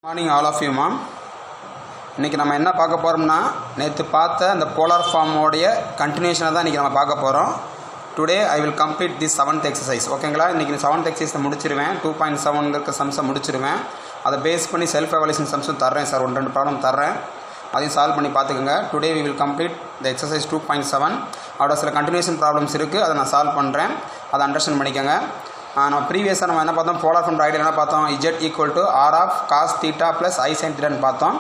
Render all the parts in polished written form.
Morning all of you ma'am. இன்றைக்கி நம்ம என்ன பார்க்க போகிறோம்னா, நேற்று பார்த்த அந்த போலார் ஃபார்மோடைய கண்டினியூஷனை தான் இன்றைக்கி நம்ம பார்க்க போகிறோம். Today I will complete the 7th exercise. ஓகேங்களா? இன்றைக்கி 7th எக்ஸசைஸை முடிச்சிருவேன். 2.7 இருக்க சம்ஸை முடிச்சிருவேன். அதை பேஸ் பண்ணி செல்ஃப் எவாலுவேஷன் சம்ஸும் தர்றேன் சார். 1-2 ப்ராப்ளம் தர்றேன், அதையும் சால்வ் பண்ணி பார்த்துக்கோங்க. Today we will complete the exercise 2.7. அதோட சில கண்டினியூஷன் ப்ராப்ளம்ஸ் இருக்குது, அதை நான் சால்வ் பண்ணுறேன். அதை அண்டர்ஸ்டாண்ட் பண்ணிக்கோங்க. நம்ம ப்ரீவியஸாக நம்ம என்ன பார்த்தோம், போலார் ஃபார்ம் ஐடியா என்ன பார்த்தோம், Z equal to R of cos theta plus I sine தீட்டான்னு பார்த்தோம்.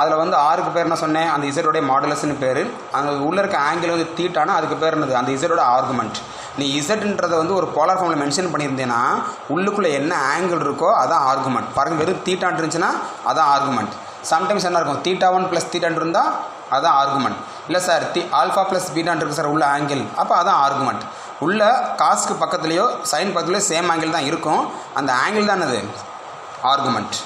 அதில் வந்து ஆருக்கு பேர் என்ன சொன்னேன், அந்த இசட்டோடைய மாடுலஸ்னு பேர். அந்த உள்ளே இருக்க ஆங்கிள் வந்து தீட்டானா அதுக்கு பேர் என்னது, அந்த இசட்டோட ஆர்குமெண்ட். நீ இசட்ன்றதை வந்து ஒரு போலார் ஃபார்மில் மென்ஷன் பண்ணியிருந்தேன்னா உள்ளுக்குள்ளே என்ன ஆங்கிள் இருக்கோ அதான் ஆர்குமெண்ட். பாருங்கள், வெறும் தீட்டான் இருந்துச்சுன்னா அதான் ஆர்குமெண்ட். சம்டைம்ஸ் என்ன இருக்கும், θ1 ப்ளஸ் θ2 இருந்தால் அதான் ஆர்குமெண்ட். இல்லை சார் ஆல்ஃபா ப்ளஸ் பீட்டான் இருக்குது சார் உள்ள ஆங்கிள், அப்போ அதான் ஆர்குமெண்ட். உள்ள காஸ்க்கு பக்கத்துலேயோ சைன் பக்கத்துலேயோ சேம் ஆங்கிள் தான் இருக்கும், அந்த ஆங்கிள் தான் அது ஆர்குமெண்ட்.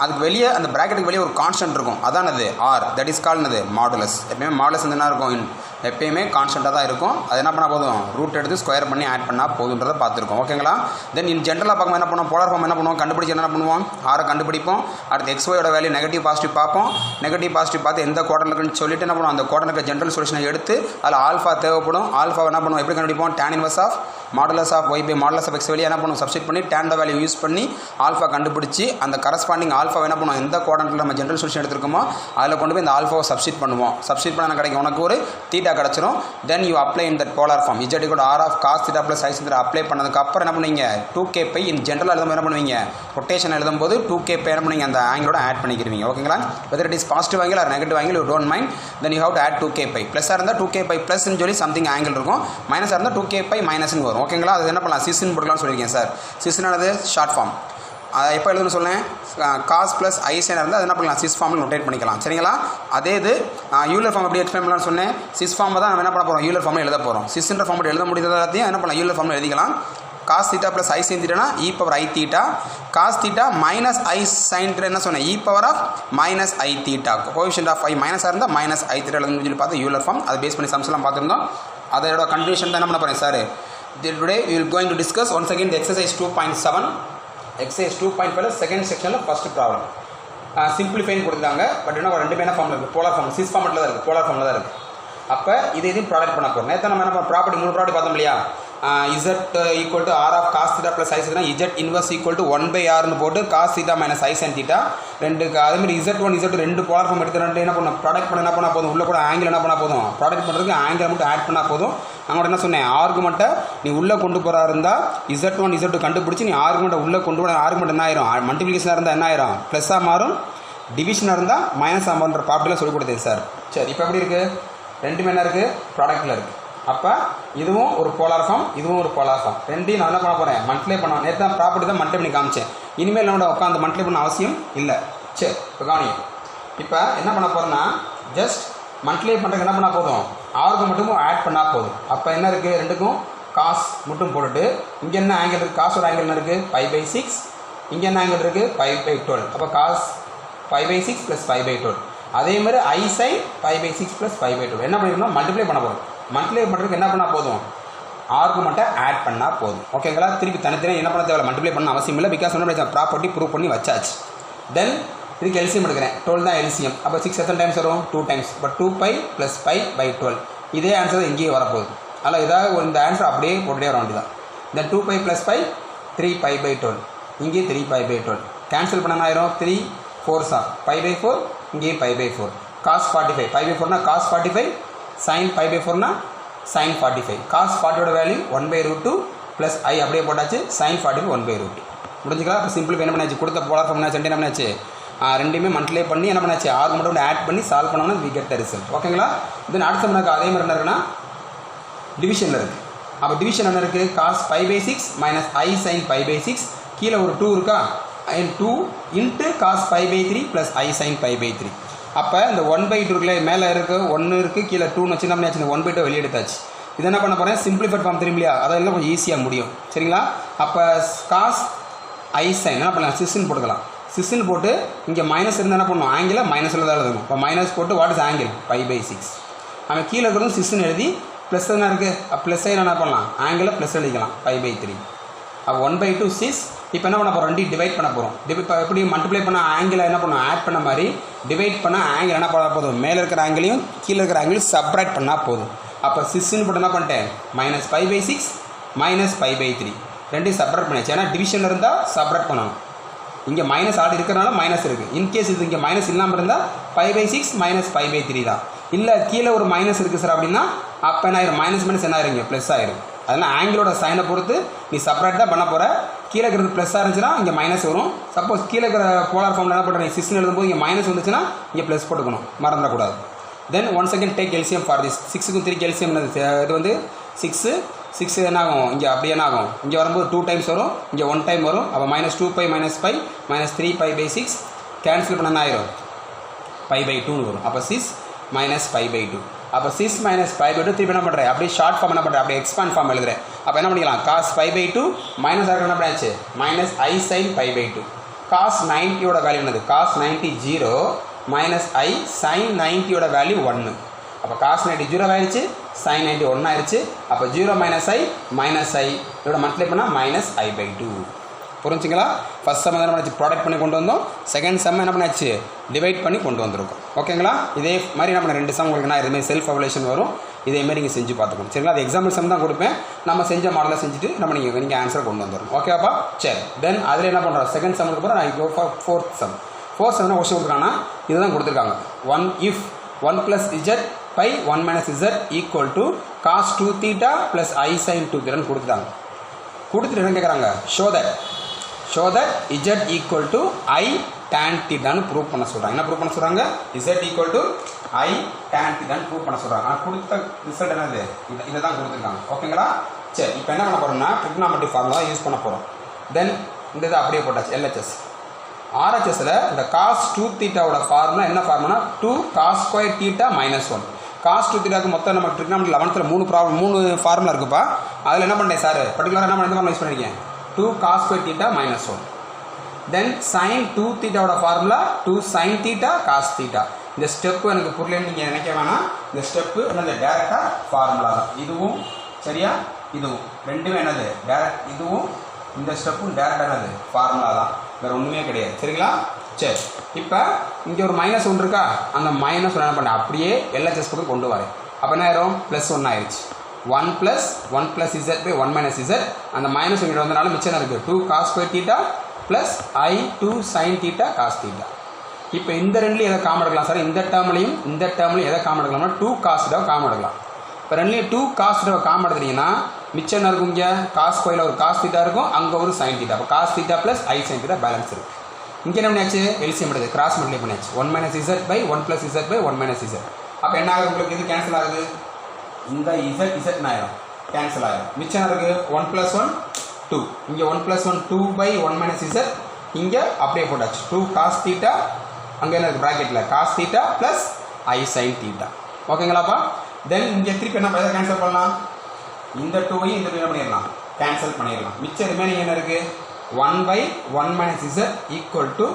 அதுக்கு வெளியே அந்த ப்ராக்கெட்டுக்கு வெளியே ஒரு கான்ஸ்டன்ட் இருக்கும், அதான் அது ஆர், தட் இஸ் கால்னது மாடுலஸ். எப்பயுமே மாடுலஸ் வந்து என்ன இருக்கும், எப்பயுமே கான்ஸ்டண்ட்டாக தான் இருக்கும். அது என்ன பண்ணால் போதும், ரூட் எடுத்து ஸ்கொயர் பண்ணி ஆட் பண்ணால் போதுன்றதை பார்த்துருக்கோம். ஓகேங்களா? தென் இன் ஜென்ரலாக பார்க்கும்போது என்ன பண்ணுவோம், போலார் ஃபார்ம் என்ன பண்ணுவோம், கண்டுபிடிச்சி என்ன பண்ணுவோம், ஆரை கண்டுபிடிப்போம். அடுத்து XYயோட வேல்யூ நெகட்டிவ் பாசிட்டிவ் பார்ப்போம். நெகட்டிவ் பாசிட்டிவ் பார்த்து எந்த குவார்டர் இருக்குன்னு சொல்லிட்டு என்ன பண்ணுவோம், அந்த குவார்டருக்கு ஜென்ரல் சொல்யூஷனை எடுத்து அதில் ஆல்ஃபா தேவைப்படும். ஆல்ஃபா என்ன பண்ணுவோம், எப்படி கண்டுபிடிப்போம், tan inverse of modulus of y by modulus of x வெளியே என்ன பண்ணுவோம், சப்ஸ்டிட் பண்ணி tan வேல்யூ யூஸ் பண்ணி ஆல்ஃபா கண்டுபிடிச்சி அந்த கரஸ்பாண்டிங் ஆல்ஃபா என்ன பண்ணுவோம், எந்த குவார்டரில் நம்ம ஜென்ரல் சொல்யூஷன் எடுத்துருக்கோமோ அதில் கொண்டு போய் இந்த ஆல்ஃபாவை சப்ஸ்டிட் பண்ணுவோம். சப்ஸ்டிட் பண்ண கிடைக்கும், உனக்கு ஒரு தீட்டா கிடச்சிரும். Then you apply in that polar form Z equal to R of cos theta plus I sin theta apply பண்ணதுக்கு அப்புறம் என்ன பண்ணுவீங்க, 2k பை இன் ஜென்ரலாக எழுதும்போது என்ன பண்ணுவீங்க, ரொட்டேஷன் எழுதும்போது 2k பை என்ன பண்ணுவீங்க, அந்த ஆங்கிளோட ஆட் பண்ணிக்கிறீங்க. ஓகேங்களா? whether it is positive angle or negative angle, you don't mind, then you have to add 2k pi. ப்ளஸ்ஸாக இருந்தால் 2k பை ப்ளஸ்ன்னு சொல்லி சம்திங் ஆங்கிள் இருக்கும், மைனஸாக இருந்தால் 2k பை மைனஸ்ன்னு வரும். ஓகேங்களா? அது என்ன பண்ணலாம், சிஸ்ன்னு போட்டுக்கலாம்னு சொல்லியிருக்கேன் சார். சிஸ்னானது short form. அதை எப்போ எழுதுன்னு சொன்னேன், காஸ் ப்ளஸ் ஐ சைனாக இருந்தால் அது என்ன பண்ணலாம், சிஸ் ஃபார்மில் நோட்டேட் பண்ணிக்கலாம். சரிங்களா? அதே இது யூலர் ஃபார்ம் எப்படி எக்ஸ்பிளைன் பண்ணலாம்னு சொன்னேன். சிஸ் ஃபார்மை தான் நம்ம என்ன பண்ண போகிறோம், யூலர் ஃபார்மில் எழுத போகிறோம். சிஸ்ன்ற ஃபார்மில் எழுத முடியாத எல்லாத்தையும் என்ன பண்ணலாம், யூலர் ஃபார்மில் எழுதிக்கலாம். Cos theta plus i sine தீட்டானா e power i theta, cos theta minus i sine theta என்ன சொன்னேன், e power of minus i theta. Coefficient of i மைனஸாக இருந்தால் மைனஸ் ஐ தீட்டா எழுதுன்னு சொல்லி பார்த்து யூலர் ஃபார்ம். அதை பேஸ் பண்ணி சம்ஸ்லாம் பார்த்துருந்தோம். அதோட கண்டினியூஷன் தான் என்ன பண்ண போகிறேன் sir. Today we will going to discuss once again the exercise 2.7. exercise 2.5 second செக்ஷனில் ஃபஸ்ட்டு ப்ராப்ளம் சிம்பிளிஃபைன்னு கொடுத்தாங்க. பட் என்ன ரெண்டுமே என்ன ஃபார்மில் இருக்குது, போலார் ஃபார்ம், சிஸ் ஃபார்மெட்டில் தான் இருக்குது, போலார் ஃபார்மில் தான் இருக்குது. அப்போ இதையும் ப்ராடக்ட் பண்ண போகிறோம். நேற்று நம்ம என்ன ப்ராப்பர்ட்டி 3 ப்ராப்பர்ட்டி பார்த்தோம் இல்லையா. Z equal to R of cos theta plus i sine, Z inverse equal to 1/Rன்னு போட்டு cos theta minus i sine theta ரெண்டுக்கு. அதேமாதிரி Z1 Z2 ரெண்டு போலார் ஃபார்ம் எடுத்து ரெண்டு என்ன பண்ணணும், ப்ராடக்ட் பண்ண என்ன பண்ணால் போதும், உள்ள கூட ஆங்கிள் என்ன பண்ணால் போதும், ப்ராடக்ட் பண்ணுறதுக்கு ஆங்கிள் மட்டும் ஆட் பண்ணால் போதும். அவங்கள்ட்ட என்ன சொன்னேன், ஆர்குமெண்ட்டை நீ உள்ளே கொண்டு போகிறா இருந்தால் Z1 Z2 கண்டுபிடிச்சி நீ ஆர்குமெண்ட்டை உள்ளே கொண்டு போகிற ஆர்குமெண்ட் என்ன ஆயிரும், மல்டிபிளிகேஷனாக இருந்தால் என்ன ஆயிரும், ப்ளஸ்ஸாக மாறும், டிவிஷனாக இருந்தால் மைனஸாக மாறுன்ற ப்ராப்பர்ட்டியில் சொல்லிக் கொடுத்தேன் சார். சரி, இப்போ எப்படி இருக்குது, ரெண்டுமே என்ன இருக்குது, ப்ராடக்ட்டில் இருக்குது. அப்போ இதுவும் ஒரு போலார் ஃபார்ம், இதுவும் ஒரு போலார் ஃபார்ம். ரெண்டையும் நான் என்ன பண்ண போகிறேன், மல்டிப்ளை பண்ண. நேற்று தான் ப்ராப்பர்ட்டி தான் மல்டிப்ளை பண்ணி காமிச்சேன். இனிமேல் என்னோட உட்காந்து மல்டிப்ளை பண்ண அவசியம் இல்லை. சரி, இப்போ கவனிங்க. இப்போ என்ன பண்ண போகிறேன்னா, ஜஸ்ட் மல்டிப்ளை பண்ணுறதுக்கு என்ன பண்ணால் போதும், ஆர்க்கு மட்டும் ஆட் பண்ணால் போதும். அப்போ என்ன இருக்குது, ரெண்டுக்கும் காஸ் மட்டும் போட்டுட்டு இங்கே என்ன ஆங்கிள் இருக்குது, காசோட ஆங்கிள் என்ன இருக்குது, 5/6. இங்கே என்ன ஆங்கிள் இருக்குது, 5/12. அப்போ காஸ் 5/6 ப்ளஸ் 5/12. அதே மாதிரி ஐ சைன் 5/6 ப்ளஸ் 5/12. என்ன பண்ணிருக்கோம், மல்டிப்ளை பண்ண போகிறோம். மல்டிப்ளை பண்ணுறதுக்கு என்ன பண்ணால் போதும், ஆர்குமெண்ட்டை ஆட் பண்ணால் போதும். ஓகேங்களா? திருப்பி தனித்தனியாக என்ன பண்ண தேவை, மல்டிப்ளை பண்ண அவசியம் இல்லை. பிகாஸ் என்ன ப்ராப்பர்ட்டி ப்ரூவ் பண்ணி வச்சாச்சு. தென் இதுக்கு எல்சிஎம் எடுக்கிறேன், 12 தான் எல்சிஎம். அப்போ 6 எத்தனை டைம்ஸ் வரும், 2 டைம்ஸ். இப்போ 2π ப்ளஸ் 5/12. இதே ஆன்சர் தான் இங்கேயே வரப்போகுது. அதில் ஏதாவது இந்த ஆன்சர் அப்படியே போட்டுகிட்டே வர வேண்டியதான். இந்த 2π ப்ளஸ் 5 3π/12. இங்கேயே 3π/12 கேன்சல் பண்ண ஆயிரும். 3 4s 5/4. இங்கேயும் 5/4. காஸ் 45. 5/4னா காஸ் 45, சைன் 5/4னா சைன் 45. காஸ் 40ோட வேல்யூ 1/√2 ப்ளஸ் ஐ அப்படியே போட்டாச்சு, சைன் 45 1/√2. முடிஞ்சுக்கலாம். இப்போ சிம்பிள் என்ன பண்ணாச்சு, கொடுத்த போலார் ஃபார்ம் என்ன பண்ணாச்சு, ரெண்டுமே மல்டிப்ளை பண்ணி என்ன பண்ணாச்சு, ஆர்குமெண்ட் மட்டும் ஆட் பண்ணி சால்வ் பண்ணோம்னா வி கெட் த ரிசல்ட். ஓகேங்களா? தென் அடுத்த நமக்கு அதே மாதிரி என்ன இருக்குன்னா டிவிஷனில் இருக்குது. அப்போ டிவிஷன் என்ன இருக்குது, காஸ் 5/6 மைனஸ் ஐ சைன் 5/6. கீழே ஒரு 2 இருக்கா, 2 into cos 5/3 plus i sign 5/3. அப்போ இந்த 1/2 இருக்குல்ல, மேலே இருக்குது 1 இருக்குது, கீழே 2ன்னு வச்சு என்ன பண்ணியாச்சு, இந்த 1/2 வெளியே எடுத்தாச்சு. இது என்ன பண்ண போகிறேன், சிம்பிளிஃபைட் ஃபார்ம் தெரியும் இல்லையா, அதெல்லாம் கொஞ்சம் ஈஸியாக முடியும். சரிங்களா? அப்போ காஸ் ஐ சைன் என்ன பண்ணலாம், சிஸ்ன்னு போட்டுக்கலாம். சிஸ்ன்னு போட்டு இங்கே மைனஸ் இருந்தால் என்ன பண்ணணும், ஆங்கிளை மைனஸில் தான் எழுதணும். இப்போ மைனஸ் போட்டு வாட் இஸ் ஆங்கிள் 5/6. அவன் கீழே இருக்கிறதும் சிஸ்ன்னு எழுதி ப்ளஸ் என்ன இருக்குது, ப்ளஸ் சைன் என்ன பண்ணலாம், ஆங்கிளை ப்ளஸ் எழுதிக்கலாம் 5/3. அப்போ 1/2 6. இப்போ என்ன பண்ண போகிறோம், 2 டிவைட் பண்ண போகிறோம். இப்போ எப்படி மல்டிப்ளை பண்ண ஆங்கிள் என்ன பண்ணோம், ஆட் பண்ண மாதிரி டிவைட் பண்ண ஆங்கிள் என்ன பண்ண போதும், மேலே இருக்கிற ஆங்கிளையும் கீழே இருக்கிற ஆங்கிளையும் சப்ராக்ட் பண்ணால் போதும். அப்போ 6ன்னு போட்டு என்ன பண்ணிட்டேன், -5/6 -5/3 ரெண்டையும் சப்ராக்ட் பண்ணியாச்சு. ஏன்னா டிவிஷனில் இருந்தால் சப்ராக்ட் பண்ணணும். இங்கே மைனஸ் ஆல்ரெடி இருக்கிறனால மைனஸ் இருக்குது. இன்கேஸ் இது இங்கே மைனஸ் இல்லாமல் இருந்தால் 5/6 -5/3 தான். இல்லை கீழே ஒரு மைனஸ் இருக்குது சார் அப்படின்னா அப்போ என்ன ஆயிரும், மைனஸ் என்ன ஆயிருங்க, ப்ளஸ் ஆயிரும். அதனால் ஆங்கிளோட சைனை பொறுத்து நீ செப்பரேட் தான் பண்ண போகிற. கீழே இருக்கிறது ப்ளஸ்ஸாக இருந்துச்சுன்னா இங்கே மைனஸ் வரும். சப்போஸ் கீழே இருக்கிற போலார் ஃபார்மில் என்ன பண்ணுற, நீ 6ன்னு எழுதும்போது இங்கே மைனஸ் வந்துச்சுன்னா இங்கே ப்ளஸ் போட்டுக்கணும், மறந்துடக்கூடாது. Then once again take LCM for this. 6க்கும் 3 எல்சிஎம் இது வந்து 6 என்ன ஆகும், இங்கே அப்படி என்ன ஆகும், இங்கே வரும்போது 2 டைம்ஸ் வரும், இங்கே 1 டைம் வரும். அப்போ -2π -5 -3π/6 கேன்சல் பண்ண என்ன ஆயிரும், π/2 வரும். அப்போ 6 -π/2. அப்போ 6 -π/2 திருப்பி என்ன பண்ணுறேன், அப்படியே ஷார்ட் ஃபார்ம் என்ன பண்ணுறேன், அப்படியே எக்ஸ்பாண்ட் ஃபார்ம் எழுதுறேன். அப்போ என்ன பண்ணிக்கலாம், cos π/2 மைனஸ் ஆகிற என்ன பண்ணியாச்சு, -i sin π/2. cos 90யோட வேல்யூ என்னது, cos 90 0 -i sin 90யோட வேல்யூ 1. அப்போ cos 90 0 ஆயிடுச்சு, sin 90 1 ஆயிடுச்சு. அப்போ 0 -i இதோட மல்டிப்ளை பண்ணால் -i/2. புரிஞ்சுங்களா? ஃபஸ்ட் சம் என்ன பண்ணாச்சு, ப்ராடக்ட் பண்ணி கொண்டு வந்தோம். செகண்ட் சம் என்ன பண்ணாச்சு, டிவைட் பண்ணி கொண்டு வந்திருக்கோம். ஓகேங்களா? இதே மாதிரி என்ன பண்ண 2 சம் உங்களுக்கு நான் இதுமாதிரி செல்ஃப் எவல்யூஷன் வரும். இதேமாதிரி நீங்கள் செஞ்சு பார்த்துக்கணும். சரிங்களா? அது எக்ஸாம்பிள் சம் தான் கொடுப்பேன். நம்ம செஞ்ச மாடலை செஞ்சுட்டு நீங்கள் ஆன்சர் கொண்டு வந்துடணும். ஓகேப்பா? சரி. தென் அதில் என்ன பண்ணுறோம், செகண்ட் சம்முக்கு அப்புறம் நான் இப்போ ஃபோர்த் சம். ஃபோர்த் சம் என்ன கொஸ்டின் கொடுத்துருக்காங்கன்னா இதுதான் கொடுத்துருக்காங்க. 1 if 1 + z by 1 - z equal to cos 2θ plus i sin 2θ கொடுத்துட்டாங்க. கொடுத்துட்டு என்ன கேட்குறாங்க, show that z equal to i tan θன்னு ப்ரூவ் பண்ண சொல்கிறாங்க. என்ன ப்ரூவ் பண்ண சொல்கிறாங்க, z equal to i tan θன்னு ப்ரூவ் பண்ண சொல்கிறாங்க. ஆனால் கொடுத்த ரிசல்ட் என்னது, இதை தான் கொடுத்துருக்காங்க. ஓகேங்களா? சரி. இப்போ என்ன பண்ண போகிறோம்னா ட்ரிக்னாமெட்ரி ஃபார்முலா யூஸ் பண்ண போகிறோம். தென் இந்த இதை அப்படியே போட்டாச்சு. LHS RHSல இந்த cos 2θவோட ஃபார்முலா என்ன ஃபார்முலா, 2 cos square θ -1. cos 2θக்கு மொத்தம் நம்ம ட்ரிக்னாமெட்ரி 11th 3 ஃபார்முலா இருக்குப்பா. அதில் என்ன பண்ணேன் சார், பர்டிகுலராக என்ன பண்ண யூஸ் பண்ணியிருக்கேன், 2 cos square θ -1. தென் sin 2θவோட ஃபார்முலா 2 sin θ cos θ. இந்த ஸ்டெப்பு எனக்கு புரியலன்னு நீங்கள் நினைக்க வேணாம். இந்த ஸ்டெப்பு என்னது, டேரெக்டாக ஃபார்முலா தான். இதுவும் சரியா, இதுவும் ரெண்டுமே என்னது டேரக்ட். இதுவும் இந்த ஸ்டெப்பும் டேரெக்டாக என்னது ஃபார்முலா தான், வேறு ஒன்றுமே கிடையாது. சரிங்களா? சரி. இப்போ இங்கே ஒரு -1 இருக்கா, அந்த -1 என்ன பண்ண அப்படியே LHS பக்கம் கொண்டு வரேன். அப்போ என்ன ஆயிரும், +1 ஆயிடுச்சு. 1 + 1 + z by 1 - z. அந்த -1 இங்கே வந்தனால மிச்சம் இருக்குது 2 cos square θ plus i 2 sin θ cos θ. இப்போ இந்த ரெண்டுலையும் எதை காமன் எடுக்கலாம் சார், இந்த டேர்ம்லையும் எதை காமன் எடுக்கலாம்னா 2 cos θ காமன் எடுக்கலாம். இப்போ ரெண்டுலையும் 2 cos θ காமன் எடுத்தீங்கன்னா மிச்சம் என்ன இருக்கும், இங்கே cos ஸ்கொயரில் ஒரு cos θ இருக்கும், அங்கே ஒரு sin θ. அப்போ cos θ plus i sin θ balance இருக்குது. இங்கே என்ன பண்ணியாச்சு, எல்சிஎம் எடுத்து கிராஸ் மல்டிப்ளை பண்ணியாச்சு. 1 - z by 1 + z by 1 - z. அப்போ என்ன ஆகுது, உங்களுக்கு இது கேன்சல் ஆகுது, இந்த z ஆயிரும் கேன்சல் ஆயிரும். மிச்சம் இருக்குது 1 + 1 2. இங்கே 1 + 1 2 by 1 - z. இங்கே அப்படியே போட்டாச்சு 2 cos θ, அங்கே என்ன இருக்குது ப்ராக்கெட்டில் cos θ plus i sin θ. ஓகேங்களாப்பா? தென் இங்கே திருப்பி என்ன பண்ண கேன்சல் பண்ணலாம், இந்த 2ஐயும் இந்த 2 என்ன பண்ணிடலாம், கேன்சல் பண்ணிடலாம். மிச்சம் ரிமைனிங் என்ன இருக்குது, 1 by 1 - z equal to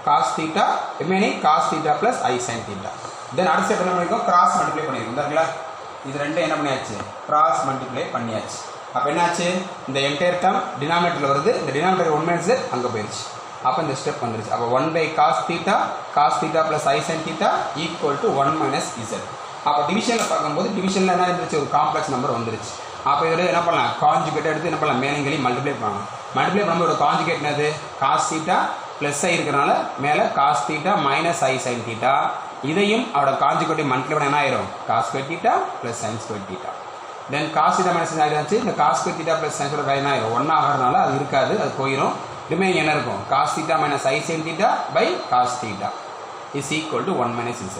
cos θ, remaining cos θ plus i sin θ. தென் அடுத்த ஸ்டெப் என்ன பண்ணியிருக்கோம், கிராஸ் மல்டிப்ளை பண்ணியிருக்கோம். இருக்குல்ல, இது ரெண்டும் என்ன பண்ணியாச்சு, கிராஸ் மல்டிப்ளை பண்ணியாச்சு. அப்போ என்னாச்சு, இந்த என்டையர் டேர்ம் டினாமினேட்டரில் வருது, இந்த டினாமினேட்டர் 1 - z அங்கே போயிடுச்சு. அப்போ இந்த ஸ்டெப் வந்துருச்சு. அப்போ 1 by cos θ plus i sin θ equal to 1 - z. அப்போ டிவிஷனில் பார்க்கும்போது டிவிஷனில் என்ன இருந்துச்சு, ஒரு காம்ப்ளெக்ஸ் நம்பர் வந்துருச்சு. அப்போ இதில் என்ன பண்ணலாம், கான்ஜுகேட் எடுத்து என்ன பண்ணலாம், மேலேங்களையும் மல்டிப்ளை பண்ணலாம். மல்டிப்ளை பண்ணும்போது ஒரு கான்ஜுகேட் என்னது, cos θ ப்ளஸ் ஐ இருக்கிறனால மேலே cos θ minus i sin θ. இதையும் அவரோட கான்ஜுகேட்டிவ் மல்டிப்ளை பண்ண என்ன ஆயிரும், cos square θ plus sin square θ. தென் cos θ minus ஆகிடுச்சு. இந்த cos square θ plus sin square என்ன ஆயிரும், 1 ஆகிறதுனால அது இருக்காது, அது போயிடும். ரிமைனிங் என்ன இருக்கும், cos θ minus i sin θ by cos θ is equal to 1 - z.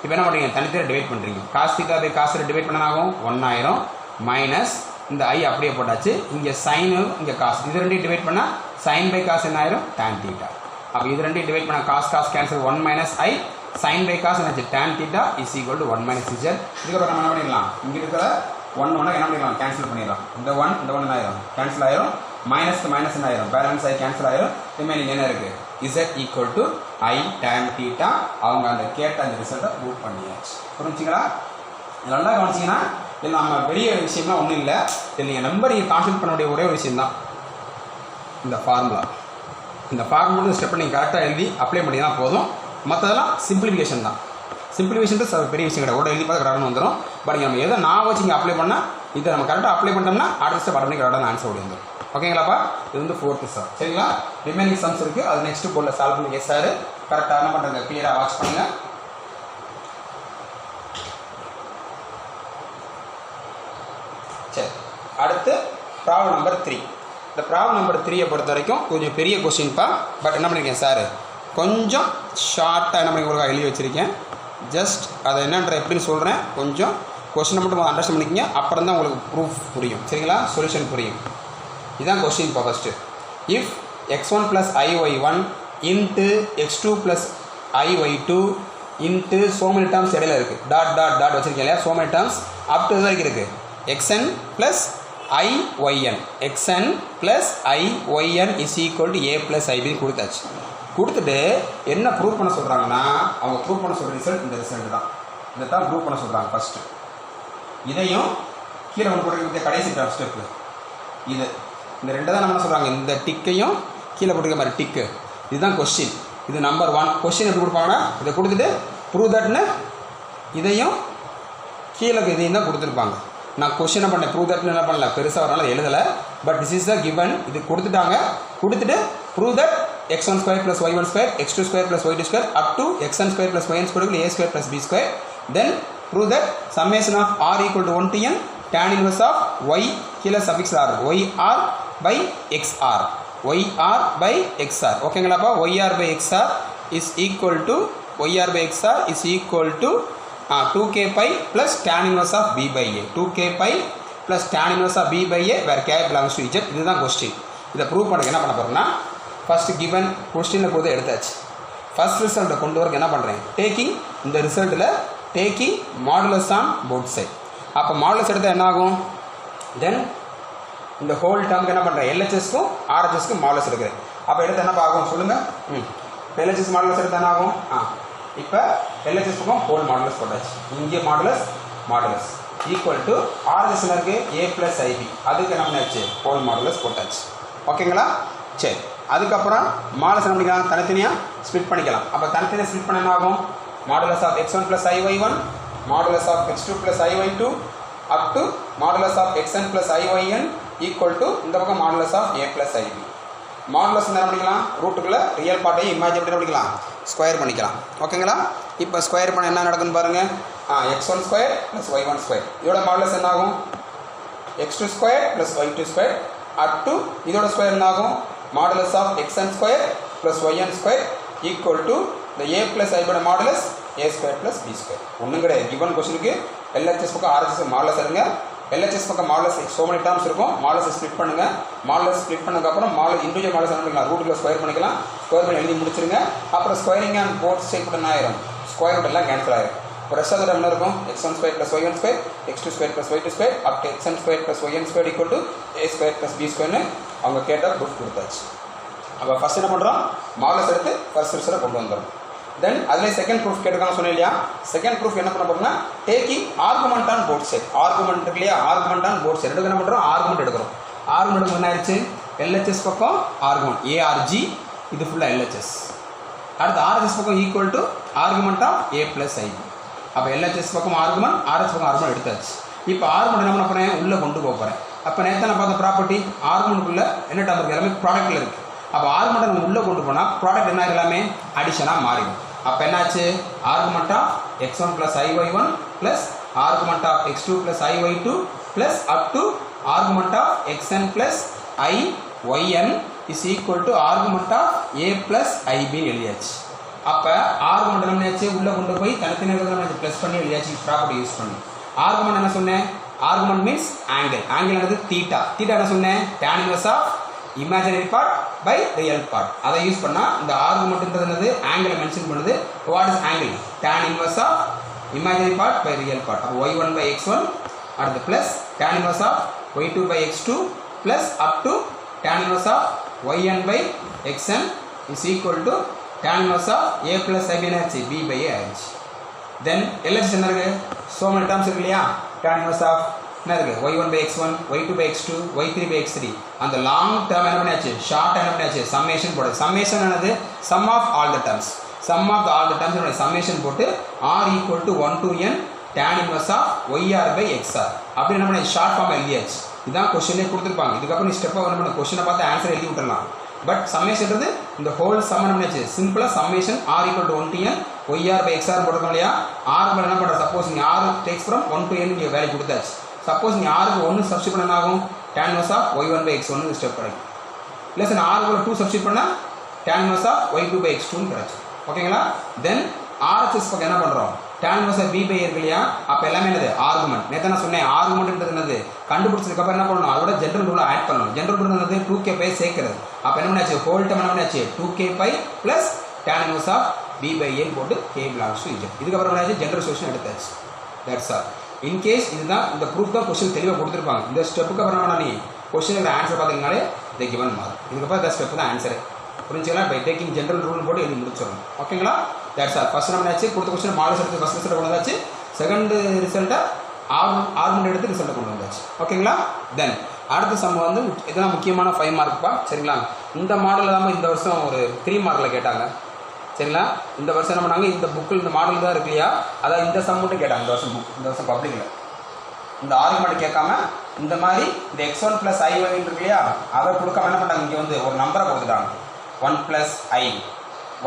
இப்போ என்ன பண்ணுறீங்க, தனித்தனியாக டிவைட் பண்ணுறீங்க. cos θ by cos θ டிவைட் பண்ண ஆகும் 1 ஆயிரும், மைனஸ் இந்த i அப்படியே போட்டாச்சு. இங்கே சைனு இங்கே காஸ், இது ரெண்டையும் டிவைட் பண்ணால் sin by cos என்ன ஆயிரும், tan θ. அப்போ இது ரெண்டையும் டிவைட் பண்ணால் cos cancel 1 - i, sin by cos என்னாச்சு tan θ is equal to 1 - z. இதுக்கப்புறம் நம்ம என்ன பண்ணிடலாம், இங்கே இருக்கிற 1 என்ன பண்ணிடலாம், கேன்சல் பண்ணிடலாம். இந்த 1 என்ன ஆயிரும், கேன்சல் ஆயிரும். மைனஸ்க்கு மைனஸ் என்ன ஆயிரும், பேலன்ஸ் ஆகி கேன்சல் ஆயிரும். ரிமைனிங் என்ன இருக்குது, z equal to i tan θ. அவங்க அந்த கேட்ட அந்த ரிசல்ட்டை ப்ரூவ் பண்ணியாச்சு. புரிஞ்சுங்களா? நல்லா கவனிச்சிங்கன்னா இதில் நம்ம பெரிய விஷயம்லாம் ஒன்றும் இல்லை. இதில் நீங்கள் நம்பர் கான்சென்ட் பண்ண வேண்டிய ஒரே ஒரு விஷயம் தான், இந்த ஃபார்முலா ஸ்டெப்பை நீங்கள் கரெக்டாக எழுதி அப்ளை பண்ணிங்கன்னா போதும். மற்றதெல்லாம் சிம்பிளிஃபிகேஷன் தான். சிம்பிளிஃபிகேஷன் பெரிய விஷயம் கிடையாது. எழுதி பார்த்து கரெக்டாக வந்துடும். பட் நம்ம எதை நான் வச்சு இங்கே அப்ளை பண்ணால் இதை நம்ம கரெக்டாக அப்ளை பண்ணோம்னா அடுத்த ஸ்டெப் அட்டன் கரெக்டாக ஆன்சர் ஓடி வந்துடும். ஓகேங்களாப்பா? இது வந்து 4th சம். சரிங்களா? ரிமைனிங் சம்ஸ் இருக்குது. அது நெக்ஸ்ட் போர்டில் சால்வ் பண்ணி சார் கரெக்டாக என்ன பண்ணுறங்க கிளியராக வாட்ச் பண்ணுங்கள். சரி, அடுத்து ப்ராப்ளம் நம்பர் 3. இந்த ப்ராப்ளம் நம்பர் 3 பொறுத்த வரைக்கும் கொஞ்சம் பெரிய கொஸ்டின்ப்பா. பட் என்ன பண்ணியிருக்கேன் சார், கொஞ்சம் ஷார்ட்டாக என்ன பண்ணி உங்களுக்கு எழுதி வச்சுருக்கேன். ஜஸ்ட் அதை என்னன்ற எப்படின்னு சொல்கிறேன். கொஞ்சம் கொஸ்டினை மட்டும் அண்டர்ஸ்டாண்ட் பண்ணிக்கிங்க. அப்புறம் தான் உங்களுக்கு ப்ரூஃப் புரியும். சரிங்களா? சொல்யூஷன் புரியும். இதுதான் கொஸ்டின் இப்போ first. If x1 + iy1 into x2 + iy2 into so many terms இடையில இருக்குது. டாட் வச்சுருக்கேன் இல்லையா? so many terms up to வரைக்கும் இருக்குது. xn + iyn xn + iyn is equal to a + ib கொடுத்தாச்சு. கொடுத்துட்டு என்ன ப்ரூவ் பண்ண சொல்கிறாங்கன்னா, அவங்க ப்ரூவ் பண்ண சொல்கிற ரிசல்ட் இந்த ரிசல்ட் தான். இதை தான் ப்ரூவ் பண்ண சொல்கிறாங்க ஃபஸ்ட்டு. இதையும் கீழே ஒன்று போட்டுருக்க கடைசி ஸ்டெப்பு இது. இந்த ரெண்டு தான் நம்ம என்ன சொல்கிறாங்க, இந்த டிக்கையும் கீழே போட்டுருக்க மாதிரி டிக்கு. இதுதான் கொஸ்டின். இது நம்பர் 1. கொஸ்டின் எப்படி கொடுப்பாங்கன்னா, இதை கொடுத்துட்டு ப்ரூவ் தட்னு இதையும் கீழே இதையும் தான் கொடுத்துருப்பாங்க. நான் கொஸ்டினை பண்ணேன், ப்ரூவ் தட்னு என்ன பண்ணல, பெருசாக வரனால எழுதலை. But this is the given. இது கொடுத்துட்டாங்க. கொடுத்துட்டு prove that x1² + y1² x2² + y2² up to xn² + yn² a² + b². Then prove that summation of r equal to 1 to n tan inverse of y கீழே suffix r yr by xr yr by xr. ஓகேங்களாப்பா? yr by xr is equal to 2k pi plus tan inverse of b by a 2k pi plus tan inverse of b by a where k belongs to z. இதுதான் question. இதை prove பண்ண என்ன பண்ண போகிறோம்னா, first given கொஸ்டினில் கொடுத்து எடுத்தாச்சு. First ரிசல்ட்டை கொண்டு வரக்கு என்ன பண்ணுறேன், டேக்கிங் இந்த ரிசல்ட்டில் taking modulus on both side. அப்போ மாடுலஸ் எடுத்தால் என்ன ஆகும், தென் இந்த ஹோல் டேர்முக்கு என்ன பண்ணுறேன், எல்ஹெச்எஸ்க்கும் ஆர்ஹெச்எஸ்க்கும் மாடுலஸ் எடுக்கிறேன். அப்போ எடுத்து என்ன ஆகும் சொல்லுங்கள். எல்ஹெச்எஸ் மாடுலஸ் எடுத்து என்ன ஆகும், இப்போ எல்ஹெச்எஸ்க்கும் ஹோல் மாடுலஸ் போட்டாச்சு. இங்கே மாடுலஸ் ஈக்குவல் டு ஆர்ஹெச்எஸ் இருக்குது a + ib. அதுக்கு என்ன பண்ணாச்சு, ஹோல் மாடுலஸ் போட்டாச்சு. ஓகேங்களா? சரி, அதுக்கப்புறம் மாடுலஸ் என்ன பண்ணிக்கலாம், தனித்தனியாக ஸ்ப்ளிட் பண்ணிக்கலாம். அப்போ தனித்தனியாக ஸ்ப்ளிட் பண்ண என்ன ஆகும், modulus of x1 + iy1 modulus of x2 + iy2 up to modulus of xn + iyn equal to இந்த பக்கம் modulus of a + ib. Modulus என்ன பண்ணிக்கலாம், ரூட்டுக்குள்ள ரியல் பார்ட்டையும் இமேஜின் பண்ணிக்கலாம், ஸ்கொயர் பண்ணிக்கலாம். ஓகேங்களா? இப்போ ஸ்கொயர் பண்ண என்ன நடக்குன்னு பாருங்கள். x1² + y1². இதோட மாடுலஸ் என்ன ஆகும், x2² + y2² up to இதோட ஸ்கொயர் என்ன ஆகும், modulus of xn² + yn² equal to the a + i பட மாடுலஸ் a² + b². ஒன்றும் கிடையாது. கிவன் கொஸ்டினுக்கு எல்ஹெச்எஸ் பக்கம் ஆர்ஹெச்எஸ் மாடுலஸ் எடுங்க. எல்ஹெச்எஸ் பக்கம் மாடுலஸ் so many terms இருக்கும். மாடுலஸ் ஸ்ப்ளிட் பண்ணுங்க. மாடுலஸ் ஸ்ப்ளிட் பண்ணதுக்கப்புறம் இண்டிவிஜுவல் மாடுலஸ் என்ன பண்ணிக்கலாம், ரூட்டுக்குள்ள ஸ்கொயர் பண்ணிக்கலாம். ஸ்கொயர் பண்ணி எழுதி முடிச்சிருங்க. அப்புறம் ஸ்கொயரிங் அண்ட் போத் சைட் கூட என்ன ஆயிரும், ஸ்கொயர் ரூட் எல்லாம் கேன்சல் ஆயிரும். இப்போ ரெஸ்ட் ஆஃப் என்ன இருக்கும், x1² + y1² x2² + y2² up to xn² + yn² equal to a² + b²ன்னு அவங்க கேட்டால் ப்ரூஃப் கொடுத்தாச்சு. அப்போ ஃபஸ்ட் என்ன பண்ணுறோம், மாடுலஸ் எடுத்து ஃபர்ஸ்ட் ரிசல்ட்டை கொண்டு வந்துடும். தென் அதில் செகண்ட் ப்ரூஃப் கேட்டுக்கான சொன்னேன் இல்லையா, செகண்ட் ப்ரூஃப் என்ன பண்ண போகிறோம்னா, taking argument on both side. Argument இருக்கு இல்லையா, ஆர்குமெண்ட் ஆன் போத் சைட் எடுக்க என்ன பண்ணுறோம், ஆர்குமெண்ட் எடுக்கிறோம். ஆர்குமெண்ட் என்ன ஆயிடுச்சு, எல்ஹெச்எஸ் பக்கம் ஆர்குமெண்ட் ஏஆர்ஜி, இது ஃபுல்லாக எல்ஹெச்எஸ். அடுத்து ஆர்ஹெச்எஸ் பக்கம் equal to argument of a + ib. அப்போ எல்ஹெச்எஸ் பக்கம் ஆர்குமெண்ட், ஆர்ஹெச் பக்கம் ஆர்குமெண்ட் எடுத்தாச்சு. இப்போ ஆர்குமெண்ட் என்ன பண்ண போகிறேன், உள்ளே கொண்டு போக போகிறேன். அப்போ நேற்று நான் பார்த்த ப்ராப்பர்ட்டி ஆர்குமெண்ட்டுக்குள்ளே என்ன டேர்ம் இருக்குது, எல்லாமே ப்ராடக்ட்டில் இருக்குது. அப்போ ஆர்குமெண்ட்டை நம்ம உள்ளே கொண்டு போனால் ப்ராடக்ட் என்ன எல்லாமே அடிஷனாக மாறிடும். அப்போ என்னாச்சு, argument of x1 + iy1 plus argument of x2 + iy2 plus up to argument of xn + iyn is equal to argument of a + ib எழுதியாச்சு. அப்போ ஆர்குமெண்ட் என்ன ஆச்சு, உள்ளே கொண்டு போய் தனித்தனியாக ப்ளஸ் பண்ணி எழுதியாச்சு, ப்ராப்பர்ட்டி யூஸ் பண்ணி. ஆர்குமெண்ட் என்ன சொன்னேன், ஆர்குமெண்ட் மீன்ஸ் ஆங்கிள். ஆங்கிள் என்னது தீட்டா. தீட்டா என்ன சொன்னேன், tan inverse of imaginary part by real part. அதை யூஸ் பண்ணால் இந்த ஆர்குமெண்ட்ன்றது என்னது, ஆங்கிளை மென்ஷன் பண்ணுது. What is angle, tan inverse of imaginary part by real part. அப்போ y1 by x1 அடுத்து plus tan inverse of y2 by x2 plus up to tan inverse of yn by xn is equal to tan inverse of a + ib ஆச்சு, b by a ஆச்சு. தென் LHS என்ன இருக்குது, so many terms இருக்கு இல்லையா, tan inverse of என்ன இருக்குது y1 by x1 y2 by x2 y3 by x3 அந்த long term என்ன பண்ணியாச்சு ஷார்ட் என்ன பண்ணியாச்சு சம்மேஷன் போடுது சம்மேஷன் என்னது sum of all the terms sum of all the terms summation போட்டு r equal to 1 to n tan inverse of yr by xr அப்படி என்ன பண்ணி ஷார்ட் ஃபார்ம் எழுதியாச்சு இதான் கொஸ்டினே கொடுத்துருப்பாங்க இதுக்கப்புறம் நீ ஸ்டெப்பாக என்ன பண்ண கொஸ்டினை பார்த்து ஆன்சர் எழுதி விட்டுடலாம் பட் சம்மேஷன்றது இந்த ஹோல் சம் என்ன பண்ணியாச்சு சிம்பிளாக summation r equal to 1 to n yr by xr போட்டுருக்கோம் இல்லையா r என்ன பண்ணுற சப்போஸ் நீ r takes from 1 to n நீங்கள் வேல்யூ கொடுத்தாச்சு சப்போஸ் நீ ஆருக்கு 1 சப்ஸ்டியூட் பண்ண ஆகும் tan inverse of y1 by x1 step கிடைக்கும் இல்லை சார் நான் ஆருக்கு 2 சப்ஸ்டியூட் பண்ணால் tan inverse of y2 by x2 கிடைச்சு ஓகேங்களா தென் RHS பக்கம் என்ன பண்ணுறோம் tan inverse of b by இருக்கு இல்லையா அப்போ எல்லாமே என்னது ஆர்குமெண்ட் நேற்று நான் சொன்னேன் ஆர்குமெண்ட்ன்றது என்னது கண்டுபிடிச்சதுக்கப்புறம் என்ன பண்ணணும் அதோட ஜென்ரல் ரூலை ஆட் பண்ணணும் ஜென்ரல் ரூல் என்னது 2k பை சேர்க்கிறது அப்போ என்ன பண்ணாச்சு ஹோல் டைம் என்ன பண்ணாச்சு 2k pi plus tan inverse of b by a போட்டு k belongs to z இதுக்கப்புறம் என்னாச்சு ஜென்ரல் சொல்யூஷன் எடுத்தாச்சு தட்ஸ் ஆல் இன்கேஸ் இதுதான் இந்த ப்ரூஃப் தான் கொஸ்டின் தெளிவாக கொடுத்துருப்பாங்க இந்த ஸ்டெப்புக்கு அப்புறம் நீ கொஸ்டினுக்கு ஆன்சர் பார்த்தீங்கனாலே இந்த கிவன் மார்க் இதுக்கப்புறம் இந்த ஸ்டெப் தான் ஆன்சரே புரிஞ்சுக்கலாம் பை டேக்கிங் ஜென்ரல் ரூல் போட்டு எழுதி முடிச்சிடணும் ஓகேங்களா தட்ஸ் ஆல் ஃபர்ஸ்ட் நம்ம ஆச்சு கொடுத்த கொஸ்டின் மாடல்ஸ் எடுத்து ஃபர்ஸ்ட் ரிசல்ட்டை கொண்டு வந்தாச்சு செகண்ட் ரிசல்ட்டை ஆர்குமெண்ட் எடுத்து ரிசல்ட்டை கொண்டு வந்தாச்சு ஓகேங்களா தென் அடுத்த சம் வந்து இதெல்லாம் முக்கியமான 5 மார்க்குப்பா சரிங்களா இந்த மாடலில் தான் இந்த வருஷம் ஒரு 3 மார்க்கில் கேட்டாங்க சரிங்களா இந்த வருஷம் என்ன பண்ணாங்க இந்த புக்கில் இந்த மாடல் தான் இருக்கு இல்லையா அதான் இந்த சம் மட்டும் கேட்டாங்க இந்த வருஷம் பப்ளிக்கில் இந்த ஆர்குமெண்ட் கேட்காம இந்த மாதிரி இந்த x1 + i இருக்கு இல்லையா அதை கொடுக்காம என்ன பண்ணாங்க இங்கே வந்து ஒரு நம்பரை கொடுத்துட்டாங்க 1 + i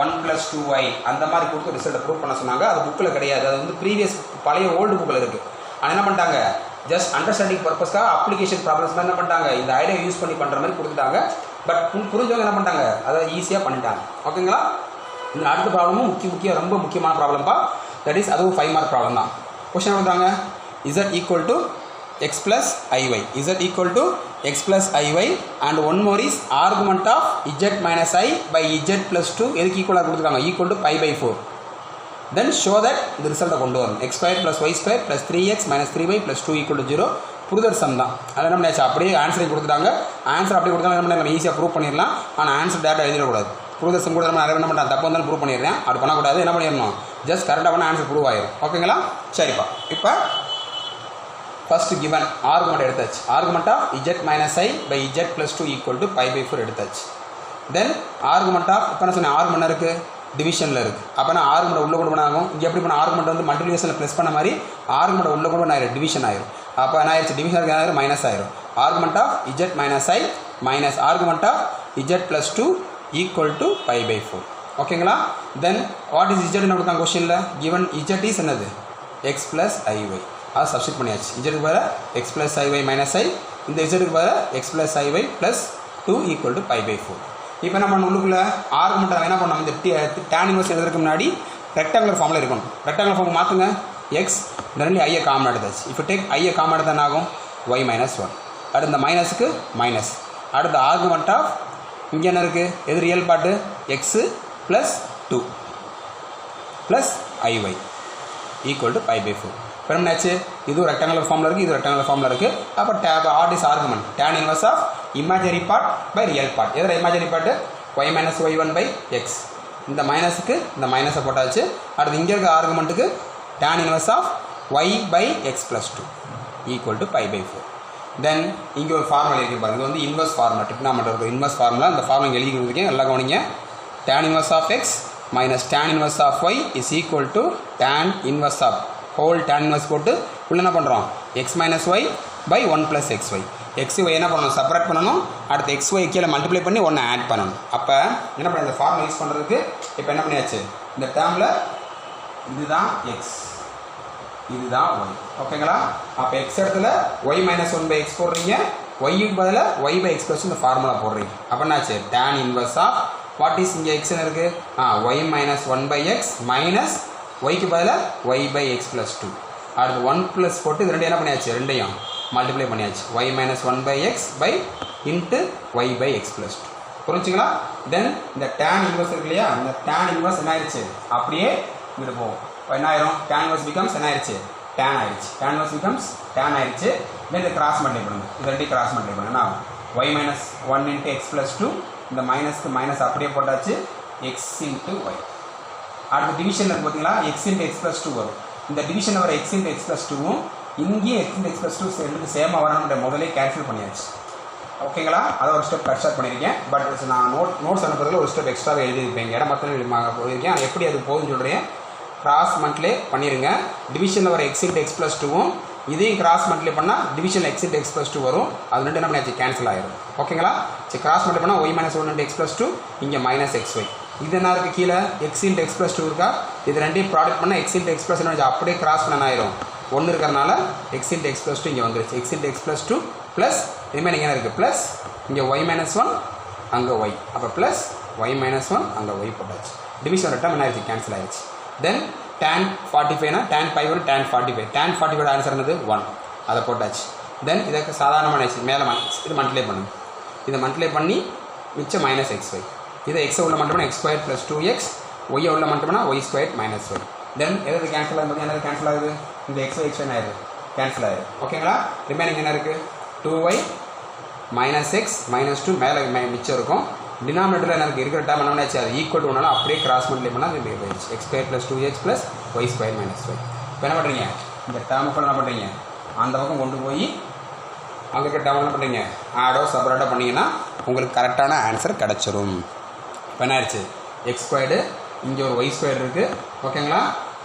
1 + 2i அந்த மாதிரி கொடுத்து ரிசல்ட்டை ப்ரூவ் பண்ண சொன்னாங்க அது புக்கில் கிடையாது அது வந்து ப்ரீவியஸ் பழைய ஓல்டு புக்கில் இருக்குது ஆனால் என்ன பண்ணிட்டாங்க ஜஸ்ட் அண்டர்ஸ்டாண்டிங் பர்பஸ்க்காக அப்ளிகேஷன் ப்ராப்ளம்ஸ் என்ன பண்ணிட்டாங்க இந்த ஐடியா யூஸ் பண்ணி பண்ணுற மாதிரி கொடுத்துட்டாங்க பட் புரிஞ்சவங்க என்ன பண்ணிட்டாங்க அதை ஈஸியாக பண்ணிட்டாங்க ஓகேங்களா இந்த அடுத்த ப்ராப்ளமும் ரொம்ப முக்கியமான ப்ராப்ளம்ப்பா தட் இஸ் அதுவும் 5 மார்க் ப்ராப்ளம் தான் கொஸ்டின் பண்ணுறாங்க z equal to x plus iy z equal to x plus iy and one more is argument of z minus i by z plus 2 எதுக்கு ஈக்குவலாக கொடுத்துருக்காங்க equal to pi by 4 then show that இந்த ரிசல்ட்டை கொண்டு வரும் x square plus y square plus 3x minus 3y plus 2 equal to 0 புரிதல் some தான் அதை என்ன பண்ணியாச்சு அப்படியே ஆன்சரை கொடுத்துட்டாங்க ஆன்சர் அப்படியே கொடுத்தாலும் என்ன பண்ணி நம்ம ஈஸியாக ப்ரூவ் பண்ணிடலாம் ஆனால் ஆன்சர் டேரக்டாக எழுதிடக்கூடாது புரிதல் சம் கூட நம்ம நிறைய என்ன பண்ணுறேன் தப்பு வந்தாலும் ப்ரூவ் பண்ணிடுறேன் அப்படி பண்ணக்கூடாது என்ன பண்ணிடணும் ஜஸ்ட் கரெக்டாக பண்ண ஆன்சர் ப்ரூவ் ஆயிடும் ஓகேங்களா சரிப்பா இப்போ ஃபர்ஸ்ட் கிவன் ஆர்குமெண்ட் எடுத்தாச்சு argument of z minus i by z plus 2 equal to pi by 4 எடுத்தாச்சு தென் ஆர்குமெண்ட் ஆஃப் இப்போ என்ன சொன்னேன் ஆர்குமெண்ட் இருக்குது டிவிஷனில் இருக்குது அப்போ நான் ஆர்குமெண்ட் உள்ள கொண்டு பண்ணாகும் இங்கே எப்படி பண்ண ஆர்குமெண்ட் வந்து மல்டிபிளிகேஷனில் ப்ளஸ் பண்ண மாதிரி ஆர்குமெண்ட் உள்ள கொண்டு ஆயிரும் டிவிஷன் ஆயிரும் அப்போ என்ன ஆயிடுச்சு டிவிஷன் ஆயிரும் மைனஸ் ஆயிரும் argument of z minus i minus argument of z plus 2 equal to pi by 4 ஓகேங்களா தென் வாட் இஸ் z என்ன கொடுத்தாங்க கொஸ்டினில் கிவன் z இஸ் என்னது x plus iy அது சப்ஸ்டிட் பண்ணியாச்சு இஜெட்டுக்கு பதில் x plus iy minus i இந்த இஜெட்டுக்கு பதில் x plus iy plus 2 equal to pi by 4 இப்போ நம்ம உள்ளுக்குள்ள ஆர்குமெண்ட் என்ன பண்ணோம் இந்த tan inverse எழுதுறதுக்கு முன்னாடி ரெக்டாங்குலர் ஃபார்மில் இருக்கணும் ரெக்டாங்குலர் ஃபார்ம் மாற்றுங்க x ரெண்டு ஐயை காமன் எடுத்தாச்சு இப்போ டேக் ஐயை காமன் எடுத்தால் என்ன ஆகும் y minus 1 அடுத்து இந்த மைனஸுக்கு மைனஸ் அடுத்த ஆர்குமெண்ட் ஆஃப் இங்கே என்ன இருக்குது எது real part x plus 2 plus iy equal to pi by 4 இப்போ என்னாச்சு இது ரெக்டாங்குலர் ஃபார்மில் இருக்குது இது ரெக்டாங்குலர் ஃபார்மில் இருக்குது அப்போ that is argument tan inverse of imaginary part by real part எதில் imaginary part y minus y1 by x இந்த மைனஸுக்கு இந்த மைனஸை போட்டாச்சு அடுத்து இங்கே இருக்க ஆர்குமெண்ட்டுக்கு tan inverse of y by x plus 2 equal to pi by 4 தென் இங்கே ஒரு ஃபார்முலா இருக்குது பாருங்க இது வந்து இன்வர்ஸ் ஃபார்முலா டிக்னாமெட்ரி இருக்குது இன்வர்ஸ் ஃபார்முலா இந்த ஃபார்முலா இங்கே எழுதி கொடுத்துருக்கேன் நல்லா கவனிங்க tan inverse of x minus tan inverse of y is equal to tan inverse of whole tan inverse போட்டு உள்ள என்ன பண்ணுறோம் x minus y by 1 plus xy xy என்ன பண்ணணும் செப்பரேட் பண்ணணும் அடுத்து xy கீழே மல்டிப்ளை பண்ணி ஒன்று ஆட் பண்ணணும் அப்போ என்ன பண்ண இந்த ஃபார்முலா யூஸ் பண்ணுறதுக்கு இப்போ என்ன பண்ணியாச்சு இந்த டேர்மில் இதுதான் x இதுதான் y ஓகேங்களா அப்போ x இடத்துல y minus 1 by x போடுறீங்க yக்கு பதிலாக y by x plus இந்த ஃபார்முலா போடுறீங்க அப்போ என்னாச்சு tan inverse ஆஃப் வாட் இஸ் இங்கே x இருக்குது y minus 1 by x minus yக்கு பதிலாக y by x plus 2 அடுத்து 1 plus போட்டு இது ரெண்டு என்ன பண்ணியாச்சு ரெண்டையும் மல்டிப்ளை பண்ணியாச்சு y minus 1 by x by into y by x plus 2 புரிஞ்சுங்களா தென் இந்த tan inverse இருக்கு இல்லையா இந்த tan inverse என்ன ஆயிடுச்சு அப்படியே இங்கிட்டு போகும் இப்போ என்ன ஆயிரும் tan inverse becomes என்ன ஆயிடுச்சு tan ஆயிடுச்சு tan inverse becomes tan ஆயிடுச்சு தென் இதை கிராஸ் மல்டிப்ளை பண்ணுங்க இது ரெண்டையும் கிராஸ் மல்டிப்ளை பண்ணுங்க என்ன y minus 1 into x plus 2 இந்த மைனஸ்க்கு மைனஸ் அப்படியே போட்டாச்சு x into y அடுத்த டிவிஷன் இருக்கு பார்த்தீங்களா x into x plus 2 வரும் இந்த டிவிஷன் வர x into x plus 2வும் இங்கேயும் எக்ஸ் எக்ஸ் ப்ளஸ் டூ ரெண்டுக்கு சேமாக வரணுன்ற முதலே கேன்சல் பண்ணியாச்சு. ஓகேங்களா? அதை ஒரு ஸ்டெப் கட் பண்ணியிருக்கேன். பட் நான் நோட்ஸ் அனுப்புறதுல ஒரு ஸ்டெப் எக்ஸ்ட்ராவே எழுதியிருப்பேன். இடம் மொத்தம் போயிருக்கேன். அது எப்படி அது போகுதுன்னு சொல்கிறேன். கிராஸ் மல்டிப்ளை பண்ணிடுங்க. டிவிஷனில் வர எக்ஸ் இன்ட்டு எக்ஸ் ப்ளஸ் டூவும் இதையும் கிராஸ் மல்டிப்ளை பண்ணால் டிவிஷனில் x into x plus two வரும். அது ரெண்டு என்ன பண்ணியாச்சு, கேன்சல் ஆயிடும். ஓகேங்களா? சரி, கிராஸ் மல்டிப்ளை பண்ணால் y minus one into x plus two, இங்கே மைனஸ் எக்ஸ் ஒய். இது என்ன இருக்குது கீழே, x into x plus two இருக்கா? இது ரெண்டையும் ப்ராடக்ட் பண்ணால் எக்ஸ் இன்ட்டு எக்ஸ் ப்ளஸ் என்ன அப்படியே கிராஸ் பண்ண ஆயிரும். ஒன்று இருக்கிறனால x into x plus two இங்கே வந்துருச்சு. X into x plus two plus remaining என்ன இருக்குது, ப்ளஸ் இங்கே ஒய் மைனஸ் ஒன் அங்கே ஒய். அப்போ ப்ளஸ் ஒய் மைனஸ் ஒன் அங்கே ஒய் போட்டாச்சு. டிவிஷன் ரெட்டம் என்ன ஆயிடுச்சு, கேன்சல் ஆயிடுச்சு. தென் tan 45 tan பை வரும், tan 45. tan 45 ஆன்சர் என்னது 1. அதை போட்டாச்சு. தென் இதற்கு சாதாரணமான மேலே இது மல்டிப்ளை பண்ணுங்க. இதை மல்டிப்ளை பண்ணி மிச்சம் மைனஸ் எக்ஸ் ஒய். இதை எக்ஸை உள்ள multiply X square plus 2x, ஒய்யை உள்ள multiply y square minus y. Then எதாவது கேன்சல் ஆகுது, என்னது கேன்சல் ஆகுது, இந்த எக்ஸ் ஒய் எக்ஸ் ஒய் ஆயிடுது, கேன்சல் ஆயிடுது. ஓகேங்களா? ரிமைனிங் என்ன இருக்குது, 2y மைனஸ் எக்ஸ் மைனஸ் 2 மேலே மிச்சம் இருக்கும். டினாமினேட்டரில் எனக்கு இருக்கிற டேம் என்ன ஆச்சு, அது ஈக்குவல் டு ஒன்றால் அப்படியே கிராஸ் மல்டிப்ளை பண்ணால் அது போயிடுச்சு. X square plus 2x plus y square minus y. இப்போ என்ன பண்ணுறீங்க, இந்த டேமுக்குள்ள என்ன பண்ணுறீங்க, அந்த பக்கம் கொண்டு போய் அங்கே இருக்க டேம் என்ன பண்ணுறீங்க, ஆடோ செப்பரேட்டோ பண்ணிங்கன்னா உங்களுக்கு கரெக்டான ஆன்சர் கிடச்சிரும். இப்போ என்ன ஆயிடுச்சு, எக்ஸ் ஸ்கொயர்டு, இங்கே ஒரு ஒய் ஸ்கொயர் இருக்குது. ஓகேங்களா?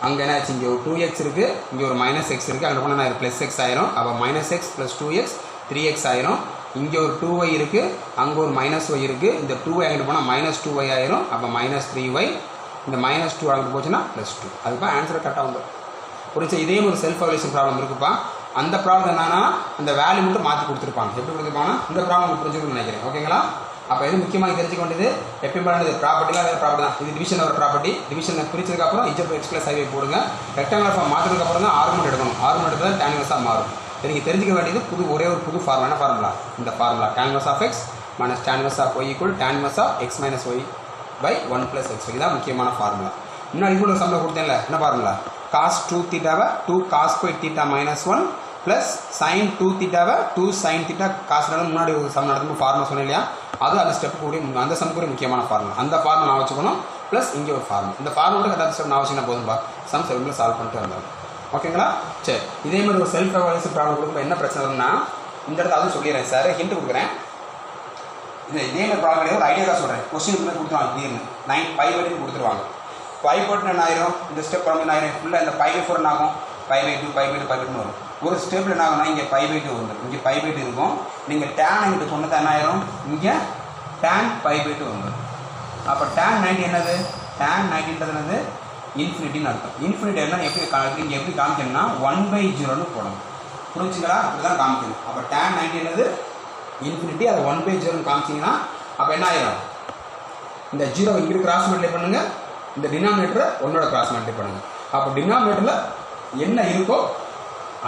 அங்கே என்ன ஆச்சு, இங்கே ஒரு 2x இருக்குது, இங்கே ஒரு மைனஸ் எக்ஸ் இருக்குது. அங்கே போனால் நான் ப்ளஸ் எக்ஸ் ஆயிரும். அப்போ minus X plus 2x 3x ஆயிரும். இங்கே ஒரு 2y இருக்குது, அங்கே ஒரு மைனஸ் ஒய் இருக்குது. இந்த 2y அங்கிட்டு போனால் மைனஸ் 2y ஆயிரும். அப்போ மைனஸ் 3y. இந்த மைனஸ் 2 அங்கிட்டு போச்சுன்னா ப்ளஸ் 2. அதுப்பா ஆன்சர் கரெக்டாக வந்துடும். புரிஞ்சு? இதே ஒரு செல்ஃப் எவல்யூஷன் ப்ராப்ளம் இருக்குப்பா. அந்த ப்ராப்ளம் என்னன்னா அந்த வேல்யூ மட்டும் மாற்றி கொடுத்துருப்பாங்க. எப்படி கொடுத்துருப்பாங்கன்னா இந்த ப்ராப்ளம் புரிஞ்சுக்கணும்னு நினைக்கிறேன். ஓகேங்களா? அப்போ எது முக்கியமாக தெரிஞ்சுக்க வேண்டியது, எப்பயும் பண்ணது ப்ராப்பர்ட்டிலாம் வேறு ப்ராப்பர்ட்டி தான். இது டிவிஷன் ஒரு ப்ராப்பர்ட்டி. டிவிஷனை பிரிச்சதுக்கப்புறம் இஜெட் எக்ஸ் ப்ளஸ் ஐவை போடுங்க. ரெக்டாங்குலர் ஃபார்ம் மாற்றினதுக்கப்புறம் தான் ஆர்குமெண்ட் எடுக்கணும். ஆர்குமெண்ட் எடுத்தால் தான் tan இன்வெர்ஸாக மாறும். நீங்கள் தெரிஞ்சிக்க வேண்டியது ஒரே ஒரு புது ஃபார்முலா. என்ன ஃபார்முலா, இந்த formula tan inverse of x minus tan inverse of y equal tan inverse of x minus y by 1 plus x. இதுதான் முக்கியமான ஃபார்முலா. முன்னாடி கூட ஒரு சம்பளம் கொடுத்தேன்ல, என்ன ஃபார்முலா, cos 2 தீட்டாவை 2 cos square theta minus 1 plus sin 2 தீட்டாவை 2 sin தீட்டா காசுனாலும் முன்னாடி ஒரு சம் நடத்தும் ஃபார்முலா சொன்னேன் இல்லையா, அது அந்த ஸ்டெப்பு கூட அந்த சம்க்கு ஒரு முக்கியமான ஃபார்முலா. அந்த ஃபார்முலா நான் வச்சுக்கணும். ப்ளஸ் இங்கே ஒரு ஃபார்முலா. இந்த ஃபார்முலா கூட கரெக்டாக ஸ்டெப் நான் வச்சுக்கினா போதும்பா, சம் செல்ஃபில் சால்வ் பண்ணிட்டு வந்தாங்க. ஓகேங்களா? சரி, இதே மாதிரி ஒரு செல்ஃப் எவல்யூஷன் ப்ராப்ளம் கொடுக்கும்போது என்ன பிரச்சனை வரும்னா, இந்த இடத்துல அதுவும் சொல்லிடுறேன் சார், ஹிண்ட் கொடுக்குறேன். இதே மாதிரி ப்ராப்ளம் கிடையாது, ஒரு ஐடியா சொல்கிறேன். கொஸ்டின் கொடுத்துருவாங்க திடீர்னு 9 பை வரைக்கும் கொடுத்துருவாங்க. பை போட்டு என்ன ஆயிரும், இந்த ஸ்டெப் பண்ணி என்ன ஆயிரும், ஃபுல்லாக இந்த பை பை 4 என்ன ஆகும், pi by 2 pi by 2 pi by 2 வரும். ஒரு ஸ்டெப்பில் என்ன ஆகும்னா இங்கே பை பை 2 வந்துடும், இங்கே பை பை 2 இருக்கும். நீங்கள் டேன் இங்கிட்ட சொன்னது என்ன ஆயிரும், இங்கே டேன் பை பை 2 வந்துடும். அப்போ டேன் 90 என்னது, டேன் 90ன்றது என்னது, இன்ஃபினிட்டின்னு அர்த்தம். இன்ஃபினிட்டி என்ன எப்படி இங்கே எப்படி காமிக்கணும்னா 1/0ன்னு போடணும். புரிஞ்சுங்களா? அப்படி தான் காமிக்கணும். அப்போ tan 90 என்னது இன்ஃபினிட்டி, அதை 1/0ன்னு காமிச்சிங்கன்னா அப்போ என்ன ஆயிரும், இந்த 0 இங்கிட்டு கிராஸ் மல்டிப்ளை பண்ணுங்கள், இந்த டினாமினேட்டரை 1ஓட கிராஸ் மல்டிப்ளை பண்ணுங்கள். அப்போ டினாமினேட்டரில் என்ன இருக்கோ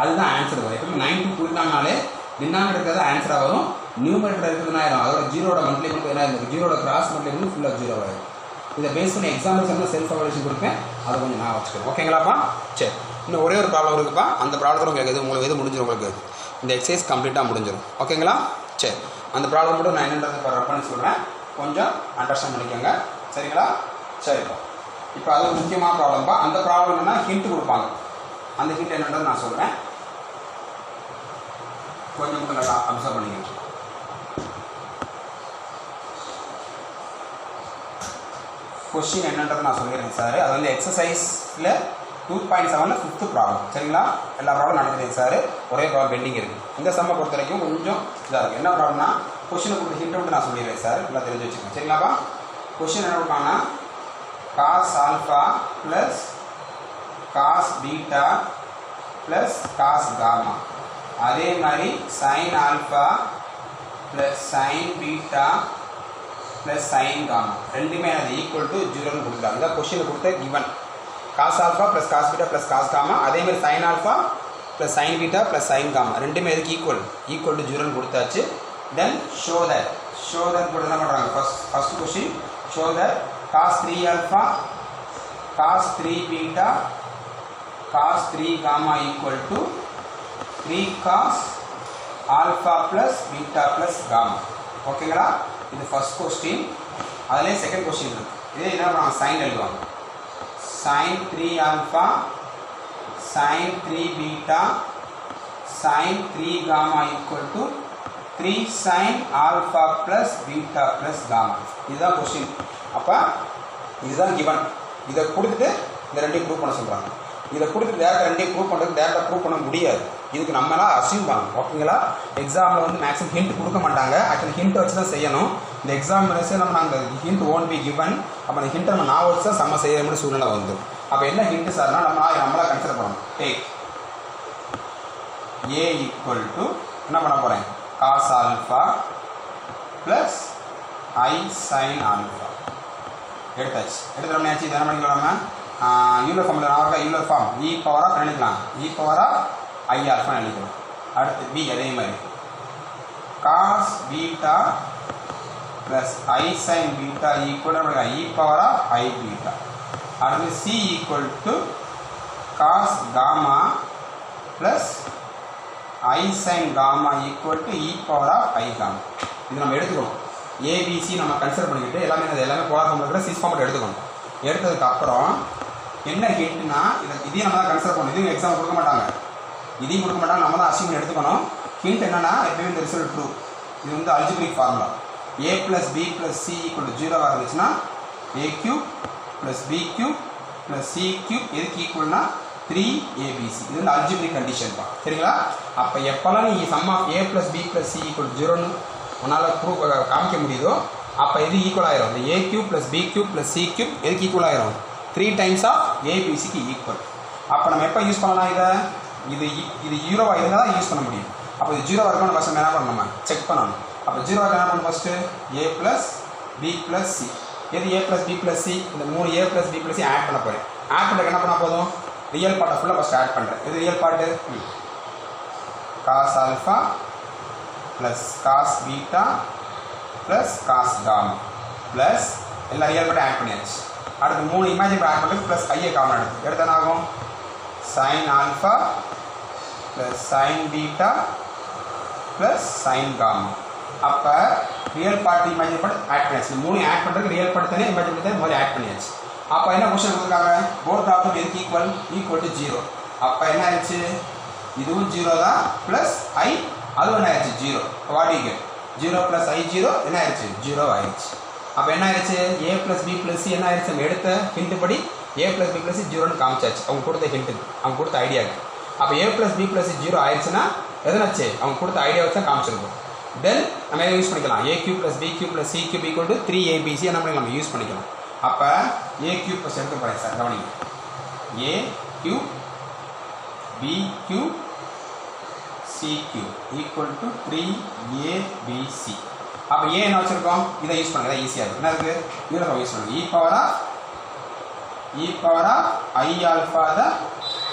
அதுதான் ஆன்சர் வரும். எப்பவுமே 90 கொடுத்தாங்கனாலே டினாமினேட்டருக்கு தான் ஆன்சராக வரும். நியூமரேட்டர் இருக்குதுன்னா ஆயிரும், அதோட 0ஓட மல்டிப்ளை பண்ணி என்ன ஆயிரும், 0ஓட கிராஸ் மல்டிப்ளை பண்ணி ஃபுல்லாக 0 ஆயிரும். இதை பேஸ் பண்ணி எக்ஸாம்பிள்ஸ் வந்து செல்ஃப் எவல்யூஷன் கொடுப்பேன், அதை கொஞ்சம் நான் வச்சுக்கிறேன். ஓகேங்களாப்பா? சரி, இன்னும் ஒரே ஒரு ப்ராப்ளம் இருக்குப்பா. அந்த ப்ராப்ளத்தில் உங்களுக்கு எது முடிஞ்சிடும், உங்களுக்கு இந்த எக்ஸசைஸ் கம்ப்ளீட்டாக முடிஞ்சிடும். ஓகேங்களா? சரி, அந்த ப்ராப்ளம் மட்டும் நான் என்னன்றது ரெஃபரன்ஸ் சொல்கிறேன், கொஞ்சம் அண்டர்ஸ்டாண்ட் பண்ணிக்கோங்க. சரிங்களா? சரிப்பா. இப்போ அது ஒரு முக்கியமான ப்ராப்ளம்ப்பா. அந்த ப்ராப்ளம் என்னன்னா ஹிண்ட் கொடுப்பாங்க. அந்த ஹிண்ட் என்னன்றது நான் சொல்கிறேன், கொஞ்சம் மட்டும் நல்லா அப்சர்வ் பண்ணிக்கோங்க. கொஸ்டின் என்னன்றது நான் சொல்லிடுறேன் சார். அது வந்து எக்ஸசைஸில் 2.7ல் 5th ப்ராப்ளம். சரிங்களா? எல்லா ப்ராப்ளம் நடக்குதுங்க சார், ஒரே ப்ராப்ளம் பெண்டிங் இருக்குது. இந்த சம்மை பொறுத்த வரைக்கும் கொஞ்சம் இதாக இருக்குது. என்ன ப்ராப்ளம்னா, கொஸ்டினை கொடுத்து ஹிண்ட் வந்து நான் சொல்லிடுறேன் சார், எல்லாம் தெரிஞ்சு வச்சுக்கோங்க. சரிங்களாப்பா? கொஸ்டின் என்ன கொடுப்பாங்கன்னா cos alpha plus cos beta plus cos gamma, அதே மாதிரி sine alpha plus sine beta plus sine gamma ரெண்டுமே அது ஈக்குவல் டு 0ன்னு கொடுத்துருக்காங்க. இதான் கொஸ்டின் கொடுத்த given. Cos alpha plus cos beta plus cos gamma, அதேமாதிரி sine alpha plus sine beta plus sine gamma ரெண்டுமே எதுக்கு ஈக்குவல் டு 0ன்னு கொடுத்தாச்சு. தென் ஷோ தட் போட்டு என்ன பண்ணுறாங்க, first question show that cos 3 alpha cos 3 beta cos 3 gamma equal to 3 cos alpha plus beta plus gamma. ஓகேங்களா? இது first question. அதிலே second question இருக்குது. இதே என்ன பண்ணுவாங்க, சைன் எழுதுவாங்க. Sine 3 alpha sine 3 beta sin 3 gamma equal to 3 sin alpha plus beta plus gamma. இதுதான் question. அப்ப இதுதான் given. இத கொடுத்துட்டு இந்த ரெண்டையும் ப்ரூவ் பண்ண சொல்றாங்க. இத கொடுத்து டேரக்டா ரெண்டையும் ப்ரூவ் பண்றது டேரக்டா ப்ரூவ் பண்ண முடியாது. இதுக்கு நம்மளா அஸ்யூம் பண்ணணும். ஓகேங்களா? எக்ஸாம்ல வந்து மேக்ஸிமம் ஹிண்ட் கொடுக்க மாட்டாங்க. ஆக்சுவலி ஹிண்ட் வச்சு தான் செய்யணும். இந்த எக்ஸாமினேஷன்ல நம்ம அந்த ஹிண்ட் won't be given. அப்ப அந்த ஹிண்ட் நம்ம நான் வச்சு தான் சம செய்ய வேண்டிய சூழ்நிலை வந்துரும். அப்ப என்ன ஹிண்ட் சார்னா நம்மளா கன்சிடர் பண்ணணும். டேக் a equal to என்ன பண்ண போறேன்? cos alpha plus I sin alpha. எடுத்தாச்சு. எடுத்து நம்ம என்ன இதை பண்ணிக்கலாம்? யூலர் ஃபார்ம்ல நான் Euler form e power of எழுதிக்கலாம். e power of I alpha எழுதிக்கலாம். அடுத்து b அதே மாதிரி cos beta plus I sin beta equal to e power of I beta. அடுத்து c equal to cos gamma plus I sin gamma equal to e power of I gamma. இது நம்ம எடுத்துக்கணும். a b c நம்ம consider பண்ணிக்கிட்டு எல்லாமே polar ஃபார்ம்ல இருக்கிற sis form எடுத்துக்கணும். எடுத்ததுக்கு அப்புறம் என்ன ஹிண்ட்னா இதையும் நம்ம தான் கன்சிடர் பண்ணணும். இதுவும் எக்ஸாம் கொடுக்க மாட்டாங்க. இதையும் கொடுக்க மாட்டாங்க. நம்ம தான் அசியூம் எடுத்துக்கணும். ஹிண்ட் என்னன்னா எப்பவுமே இந்த ரிசல்ட் ட்ரூ. இது வந்து algebraic formula. a plus b plus c equal to 0 இருந்துச்சுன்னா a cube plus b cube plus c cube எதுக்கு ஈக்குவல்னா 3abc. இது வந்து அல்ஜிப்ரிக் கண்டிஷன் தான். சரிங்களா? அப்போ எப்போல்லாம் நீ sum of a plus b plus c equal to 0ன்னு உன்னால் ப்ரூவ் காமிக்க முடியுதோ அப்போ எது ஈக்குவல் ஆயிரும்? இந்த a cube plus b cube plus c cube எதுக்கு ஈக்குவல் ஆயிரும்? 3 times ஆஃப் abcக்கு ஈக்குவல். அப்போ நம்ம எப்போ யூஸ் பண்ணலாம் இதை? இது 0 இருந்தால் தான் யூஸ் பண்ண முடியும். அப்போ இது 0 இருக்கணும் ஃபஸ்ட் என்ன பண்ணணும்? நம்ம செக் பண்ணணும். அப்போ 0 என்ன பண்ணணும்? First a plus b plus c. எது a plus b plus c? இந்த 3 a plus b plus c add பண்ண போகிறேன். ஆட் பண்ணுறதுக்கு என்ன பண்ணால் போதும்? ரியல் பார்ட்டை ஃபுல்லாக ஃபஸ்ட் ஆட் பண்ணுறேன். இது real part cos alpha plus cos beta plus cos gamma plus எல்லா ரியல் பார்ட்டை ஆட் பண்ணியாச்சு. அடுத்து 3 இமேஜின் ஆட் பண்ணுறது ப்ளஸ் ஐயை காமன் எடுத்து என்ன ஆகும்? sin alpha plus sin beta plus sin gamma. அப்போ real part imagine part add பண்ணியாச்சு. 3 ஆட் பண்ணுறதுக்கு ரியல் பார்ட் தானே இமேஜின் பார்ட் தானே மாதிரி ஆட் பண்ணியாச்சு. அப்போ என்ன கொஸ்டின் கொடுத்துருக்காங்க? போத் ஆஃப் தம் எதுக்கு ஈக்குவல் டு 0. அப்போ என்ன ஆயிடுச்சு? இதுவும் 0 தான் ப்ளஸ் ஐ அதுவும் என்ன ஆயிடுச்சு? 0. What you get? 0 ப்ளஸ் ஐ 0 என்ன ஆயிடுச்சு? 0 ஆயிடுச்சு. அப்போ என்ன ஆயிடுச்சு? a plus b plus c என்ன ஆயிடுச்சு? நம்ம எடுத்த ஹிண்ட் படி a plus b plus c 0ன்னு காமிச்சாச்சு. அவங்க கொடுத்த ஹிண்ட்டுக்கு, அவங்க கொடுத்த ஐடியாவுக்கு. அப்போ a plus b plus c 0 ஆயிடுச்சுன்னா எதனாச்சு? அவங்க கொடுத்த ஐடியா வச்சு தான் காமிச்சிருக்கோம். தென் நம்ம எதை யூஸ் பண்ணிக்கலாம்? a cube plus b cube plus c cube equal to 3abc என்ன பண்ணிக்கலாம்? நம்ம யூஸ் பண்ணிக்கலாம். அப்போ a கியூப் ஃபஸ்ட் எடுத்து போகிறேன் சார், கவனிங்க. a cube b cube c cube equal to 3abc. அப்போ a என்ன வச்சுருக்கோம்? இதை யூஸ் பண்ணுங்க, ஈஸியாக இருக்குது. என்ன இருக்குது? இதில் யூஸ் பண்ணுங்க. e power of I alpha the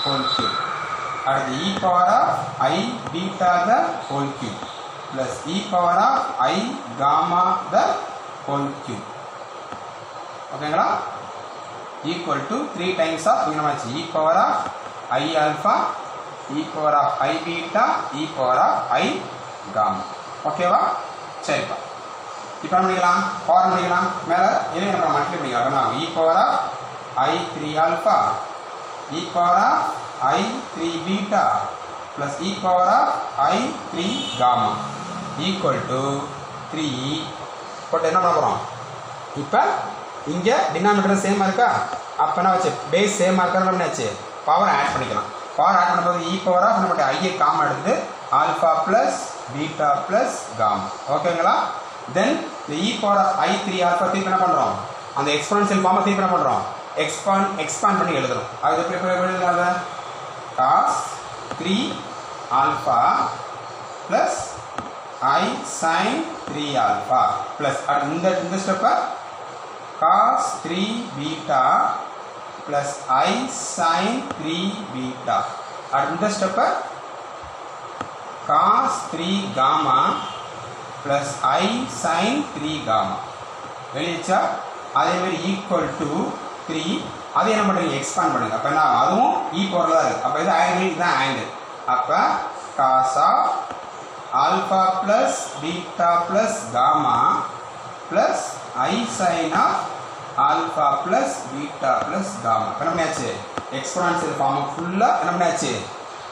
whole cube. அடுத்து e power of I beta the whole cube plus e power of I gamma the whole cube. ஓகேங்களா? ஈக்குவல் டு 3 டைம்ஸ் ஆஃப் என்னமாச்சு? e power of I alpha, e power of I beta, e power of I gamma. ஓகேவா? சரிப்பா. இப்போ என்ன பண்ணிக்கலாம்? Power பண்ணிக்கலாம். மேலே எதுவும் நம்ம மல்டிப்ளை பண்ணிக்கலாம். e power of I3 alpha, e power of I3 beta plus e power of I3 gamma equal to 3 போட்டு என்ன பண்ண போகிறோம்? இப்போ இங்கே டினாமினேட்டர் சேமாக இருக்கா? அப்போ என்ன வச்சு? பேஸ் சேமாக இருக்கிறது என்னாச்சு? பவர் ஆட் பண்ணிக்கலாம். பவர் ஆட் பண்ணும்போது e பவர் ஆஃப் நம்ம ஐயை காமா எடுத்துட்டு alpha plus beta plus gamma. ஓகேங்களா? தென் இந்த e power of I3 alpha திருப்பி என்ன பண்ணுறோம்? அந்த எக்ஸ்போனன்ஷியல் ஃபார்மை திருப்பி என்ன பண்ணுறோம்? எக்ஸ்பாண்ட் பண்ணி எழுதுறோம். அது எப்படி எழுதுறாங்க? cos 3 alpha plus I sin 3 alpha plus இந்த ஸ்டெப்பை cos 3 beta plus I sin 3 beta. இந்த ஸ்டெப்பை cos 3 gamma plus I sin 3 gamma வெளியிச்சா. அதேமாதிரி ஈக்குவல் டு 3. அதை என்ன பண்ணுறீங்க? எக்ஸ்பாண்ட் பண்ணுங்க. அப்போ என்ன? அதுவும் e பவரில் தான் இருக்குது. அப்போ இது ஆங்கிள், இதுதான் ஆங்கிள். அப்போ cos of alpha plus beta plus gamma plus I sin of alpha plus beta plus gamma. என்ன பண்ணியாச்சு? எக்ஸ்போனன்ஷியல் ஃபார்மை ஃபுல்லாக என்ன பண்ணியாச்சு?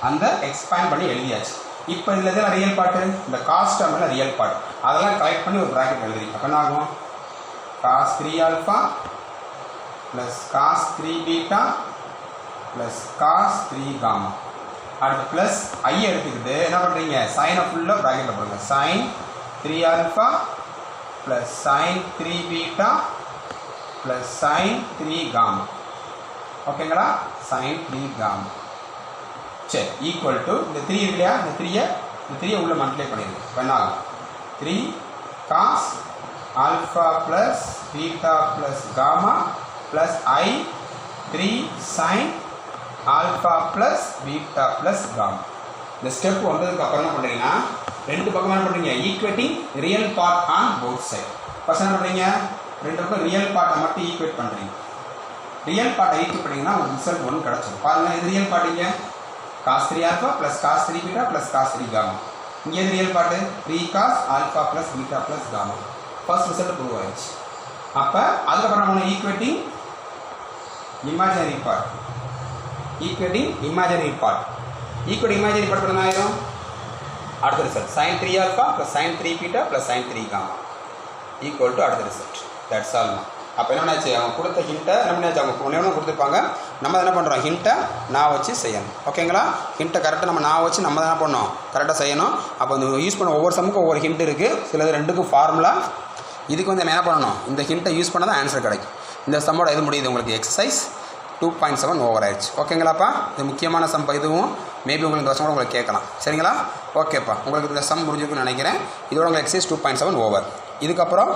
அந்த எக்ஸ்பேண்ட் பண்ணி எழுதியாச்சு. இப்போ இதில் எதில் ரியல் பார்ட்டு, இந்த காஸ் டேர்மில் ரியல் பார்ட், அதெல்லாம் கலெக்ட் பண்ணி ஒரு ப்ராக்கெட் எழுதுறீங்க. அப்போ என்ன ஆகும், cos 3 alpha plus cos 3 beta plus cos 3 gamma. அடுத்து ப்ளஸ் ஐ எடுத்துக்கிட்டு என்ன பண்ணுறீங்க, சைனை ஃபுல்லாக ப்ராக்கெட்டில் போடுங்க. sin 3 alpha plus sin 3 beta plus sin 3 gamma. ஓகேங்களா, sin 3 gamma. சரி, ஈக்குவல் டு இந்த 3 இருக்கு இல்லையா, இந்த 3 உள்ள மல்டிப்ளை பண்ணிடுங்க. இப்போ என்ன ஆகும், 3 cos alpha plus beta plus gamma plus I 3 sin alpha plus beta plus gamma. இந்த ஸ்டெப் வந்ததுக்கு அப்புறம் என்ன பண்ணுறீங்கன்னா, ரெண்டு பக்கம் என்ன பண்ணுறீங்க, equating real part on both side. First என்ன பண்ணுறீங்க, ரெண்டு பக்கம் ரியல் பார்ட்டை மட்டும் ஈக்குவேட் பண்ணுறீங்க. ரியல் பார்ட்டை ஈக்குவேட் பண்ணிங்கன்னா உங்களுக்கு ரிசல்ட் ஒன்று கிடச்சிடும். பாருங்கள், இது ரியல் பார்ட், இங்கே cos 3 alpha plus cos 3 beta plus cos 3 gamma. இங்கே இது real part 3 cos alpha plus beta plus gamma. First result prove ஆயிடுச்சு. அப்போ அதுக்கப்புறம் நம்ம equating imaginary part, equating imaginary part, equating imaginary part என்ன ஆயிடும், அடுத்த result sin 3 alpha plus sin 3 beta plus sin 3 gamma equal to அடுத்த result. That's all. அப்போ என்னென்னாச்சு, அவங்க கொடுத்த ஹிண்ட்டை என்னென்னாச்சு, அவங்க ஒன்று கொடுத்துருப்பாங்க, நம்ம என்ன பண்ணுறோம், ஹிண்ட்டை நான் வச்சு செய்யணும். ஓகேங்களா, ஹிண்ட்டை கரெக்டாக நம்ம நான் வச்சு நம்ம என்ன பண்ணணும், கரெக்டாக செய்யணும். அப்போ இந்த யூஸ் பண்ண ஒவ்வொரு சம்முக்கும் ஒவ்வொரு ஹிண்ட் இருக்குது, சிலது ரெண்டுக்கும் ஃபார்முலா. இதுக்கு வந்து என்ன பண்ணணும், இந்த ஹிண்ட்டை யூஸ் பண்ணால் தான் ஆன்சர் கிடைக்கும். இந்த சம்மோட இது முடியுது உங்களுக்கு, எக்ஸசைஸ் 2.7 ஓவர் ஆயிடுச்சு. ஓகேங்களாப்பா, இது முக்கியமான சம். இதுவும் மேபி உங்களுக்கு இந்த வருஷம் கூட உங்களுக்கு கேட்கலாம். சரிங்களா, ஓகேப்பா, உங்களுக்கு இந்த சம் முடிஞ்சிருக்குன்னு நினைக்கிறேன். இதோட உங்களுக்கு எக்ஸசைஸ் 2.7 ஓவர். இதுக்கப்புறம்